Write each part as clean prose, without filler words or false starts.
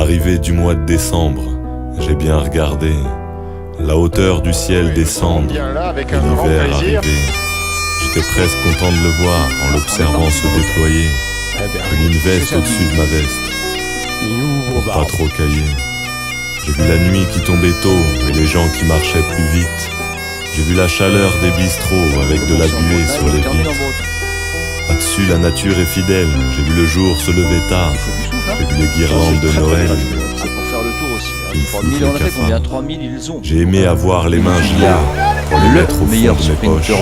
l'arrivée du mois de décembre, j'ai bien regardé la hauteur du ciel descendre et l'hiver arriver. J'étais presque content de le voir en l'observant se déployer, comme une veste au-dessus de ma veste, pour pas trop cailler. J'ai vu la nuit qui tombait tôt et les gens qui marchaient plus vite. J'ai vu la chaleur des bistrots avec de la buée sur les vitres. Là-dessus, la nature est fidèle. J'ai vu le jour se lever tard. J'ai vu les guirlandes de Noël. C'est pour faire le tour aussi. 3000, on a fait combien? 3000, ils ont. J'ai aimé avoir les mains gelées pour les mettre au fond de mes poches.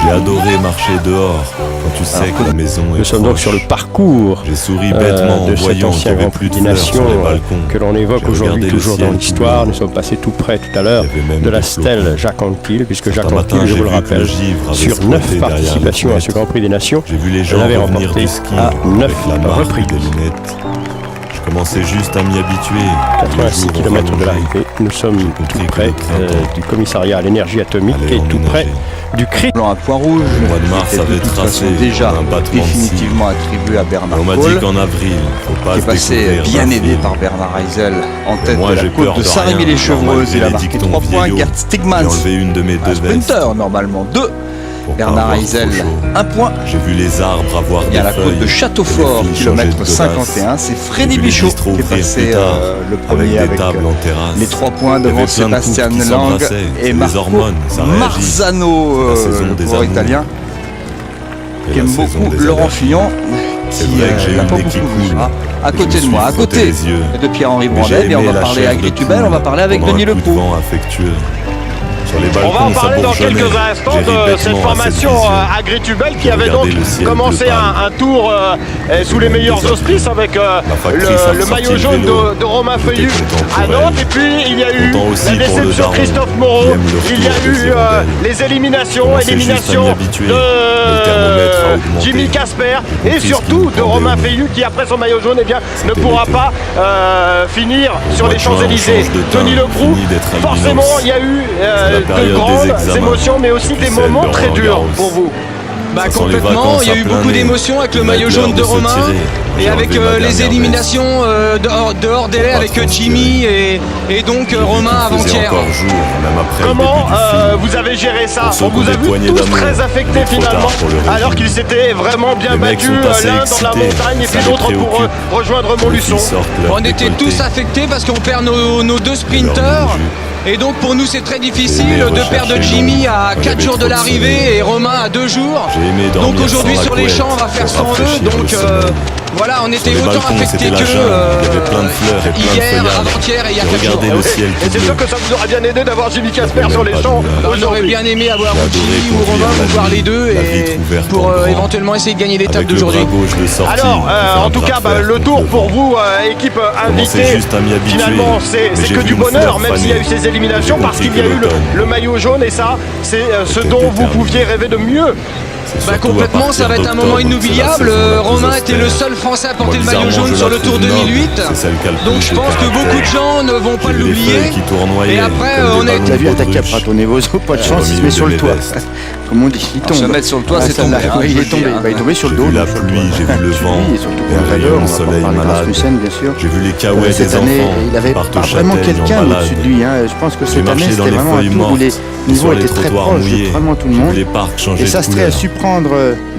J'ai adoré marcher dehors quand tu sais que la maison est proche. Nous sommes donc sur le parcours J'ai souri bêtement en de cet voyant qu'il ancien n'y avait Grand plus Prix de des fleurs sur Nations les balcons. que l'on évoque J'ai aujourd'hui regardé le toujours ciel dans tout l'histoire. bleu. Nous sommes passés tout près tout à l'heure Il y avait même de la des stèle flocons. Jacques Anquetil, puisque Jacques Certains matins, Anquetil, je j'ai vous le vu que le rappelle, givre avait sur squatté 9 derrière participations la à ce Grand Prix des Nations, J'ai vu les on gens avait revenir remporté du ski à 9 avec la marque reprises. des lunettes. Je commençais juste à m'y habituer. 86 km de l'arrivée, nous sommes tout près du commissariat à l'énergie atomique et tout près du CRI. Un point rouge, Le mois de mars qui était avait de toute tracé façon déjà un battement de cils. définitivement attribué à Bernard On m'a dit Cole, qu'en avril, faut pas qui est se passé découvrir bien d'un aidé film. par Bernard Heisel en tête moi, de la j'ai côte peur de de Saint-Rémy-les-Chevreuse. rien. Il a Les marqué dictons 3 points. vieillots. Gerd J'ai Stigmans, enlevé une de mes un deux vestes sprinter normalement 2. pour pas Bernard avoir Heisel, trop chaud. 1 point. J'ai vu les arbres avoir Il y a des la côte feuilles. de Châteaufort, Les filles kilomètre changer de 51. C'est Freddy J'ai vu les Bichot bistrots qui est ouvrir passé plus tard, le avec premier des avec tables en terrasse. les 3 points Il y avait devant plein de couples Sébastien qui Lang s'embrassaient. et Les Marco hormones, ça réagit. Marzano, La saison le des coureur amours. italien. Et Qui la aime saison beaucoup des Laurent allergies. Fillon, C'est qui vrai que j'ai eu n'a le pas nez beaucoup qui bougé. coule. À Et je côté me de moi, à suis frotté côté les yeux. de Pierre-Henri Mais j'ai Brandet, et on aimé va la parler chair avec de les Tubelles, poule on va parler avec pendant Denis un coup de Leproux. vent affectueux. Sur les On va balcons, en ça parler dans bourgeonnait. quelques instants J'ai ri de cette bêtement à formation vision. Agritubel qui J'ai avait regardé donc le ciel commencé bleu pâle. un tour sous les meilleurs Des auspices avec factrice a le ressorti maillot le jaune vélo. de Romain J'étais Feuillu content pour à elle. Nantes. Et puis il y a eu Content aussi la pour le déception daron Christophe qui Moreau, aime le il y a retour des eu hirondelles. les éliminations, Commençais juste à m'y habituer, mais le thermomètre a augmenté. Jimmy Casper Mon et fils surtout qui me de Romain pendait au Feuillu qui après son maillot jaune ne C'était pourra l'été. pas finir sur mois les de juin, on Champs-Élysées. change de teint, Denis Leproux, fini d'être albinos. forcément il y a eu C'est la de période des grandes examens. émotions mais aussi des Celle moments de très Roland durs Garros. pour vous. Bah Ça sent les complètement, vacances il y a à eu plein beaucoup nez. d'émotions avec le Il maillot a jaune l'heure de de se Romain tirer. et J'ai avec enlevé ma les dernière éliminations dehors délai Pour avec pas Jimmy et donc Romain Il faisait avant-hier. encore jour, même après le Comment début du film. vous avez géré ça? Pour ceux On qui vous ont a des vu poignées tous d'amour, très il affectés est trop tard finalement, pour le régime. alors qu'ils s'étaient vraiment bien Les mecs battus, sont assez l'un dans la excités, montagne et ça puis les l'autre pour préoccupe. rejoindre Les Montluçon. filles sortent leur On était décolleté. tous affectés parce qu'on perd nos deux sprinteurs. Et donc pour nous c'est très difficile J'ai aimé de perdre rechercher Jimmy l'ombre. à Il y 4 avait jours de trop de l'arrivée soleil. et Romain à 2 jours. J'ai aimé dormir Donc aujourd'hui sans la sur les couette champs on va faire pour sans eux. rafraîchir Donc le soleil. voilà, on était Sur les autant balcons, affectés c'était la que jungle. Il y avait plein de fleurs et plein de hier, feuillages. avant-hier et il y a J'ai 4 jours. regardé le ciel Et tout c'est bleu. sûr que ça vous aurait bien aidé d'avoir Jimmy Casper J'avais sur les pas champs d'humeur. On aurait aujourd'hui. bien aimé avoir J'ai adoré Jimmy ou conduire Romain la ou voir nuit, les deux la et vitre ouverte pour en grand. éventuellement essayer de gagner l'étape Avec le d'aujourd'hui. bras gauche de sortie. Alors, j'ai fait en un tout bras cas, de fer le contre tour le pour vent. vous, équipe Commençais invitée, juste à m'y habituer. finalement, Mais c'est j'ai que vu du une bonheur, fleur même s'il y a eu faner. ces éliminations, J'ai parce compris qu'il y a que eu l'automne le maillot jaune, et ça, c'est ce était dont vous déterminé. pouviez rêver de mieux. C'est Bah surtout à complètement, ça va partir être un moment d'octobre que c'est la inoubliable. saison la plus Romain était le austère. seul Français à porter Moi, le maillot bizarrement, jaune je sur la le Tour trouve noble. 2008. C'est celle qui a le Donc plus je de pense que caractère. beaucoup de gens ne vont pas J'ai vu les l'oublier. feuilles qui tournoyaient Et après, comme on des a ballons T'as vu d'autruche. attaquer après Tonevoso, pas de J'ai chance, il remis se met une sur le belle toit. veste. Comme on dit, il Alors, tombe. se mettre sur le toit, c'est celle-là, tombé, hein, oui, je il veux est le tombé. dire, Bah, il est tombé sur le J'ai dos. vu la donc, pluie, j'ai vu le vent, Oui, et surtout et un pour rayon de on va soleil parler de malade. Rasmussen, bien sûr. J'ai vu les caouets Cette des année, enfants il avait qui partent pas au vraiment châtaigne en quelqu'un balade. au-dessus de lui. Je pense que J'ai cette année, marché dans c'était les vraiment un feuilles tour où les mortes, niveaux sur les étaient très trottoirs proches mouillés. de vraiment tout le J'ai vu monde. les parcs changer Et de Sastré a couleur. su prendre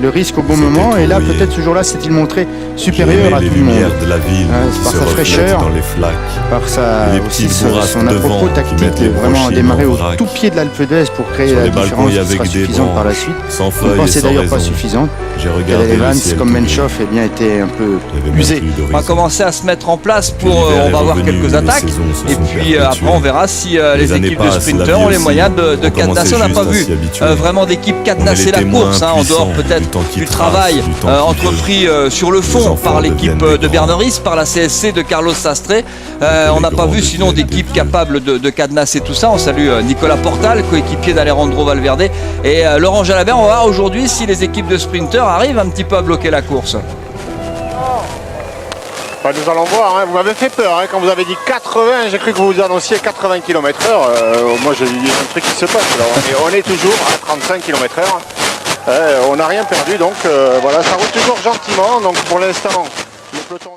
le risque au bon C'était moment. Et là, tout peut-être ce jour-là, s'est-il montré J'ai supérieur aimé à les tout le monde. lumières de la ville qui par se sa reflètent fraîcheur, dans les flaques. par Et les aussi petites bourrasques son de à-propos vent qui tactique mettent les de vraiment brochines démarrer en au vrac. tout pied de l'Alpe d'Huez pour créer Sur la les balcons, différence il y qui sera avait que des suffisante par la branches, suite. sans On feuilles et pensait sans d'ailleurs pas raison. suffisante. J'ai regardé le Evans, ciel comme tout bleu. Menchoff, eh bien, était un peu Il y avait même usé. plus On va d'horizon. commencer à se mettre en place Puis pour. l'hiver On est va avoir revenu, quelques les attaques. saisons se Et sont puis perpétuées. après, on verra si les Les années équipes de passent, la sprinters vie ont les aussi. moyens de On commençait cadenasser. On n'a pas juste à vu s'y habituer. vraiment d'équipe On est cadenasser les la témoins course, en puissants dehors peut-être du temps qui du trace, travail du temps qui entrepris sur le Les fond enfants par l'équipe deviennent des de grands. Bernauris, par la CSC de Carlos Sastré. On n'a pas vu sinon d'équipe capable de cadenasser tout ça. On salue Nicolas Portal, coéquipier d'Alejandro Valverde, et Laurent Jalabert. On va voir aujourd'hui si les équipes de sprinters arrivent un petit peu à bloquer la course. Enfin, nous allons voir, vous m'avez fait peur quand vous avez dit 80, j'ai cru que vous annonciez 80 km/h. Moi j'ai dit un truc qui se passe là. On est toujours à 35 km/h. On n'a rien perdu donc voilà, ça roule toujours gentiment. Donc pour l'instant, le peloton.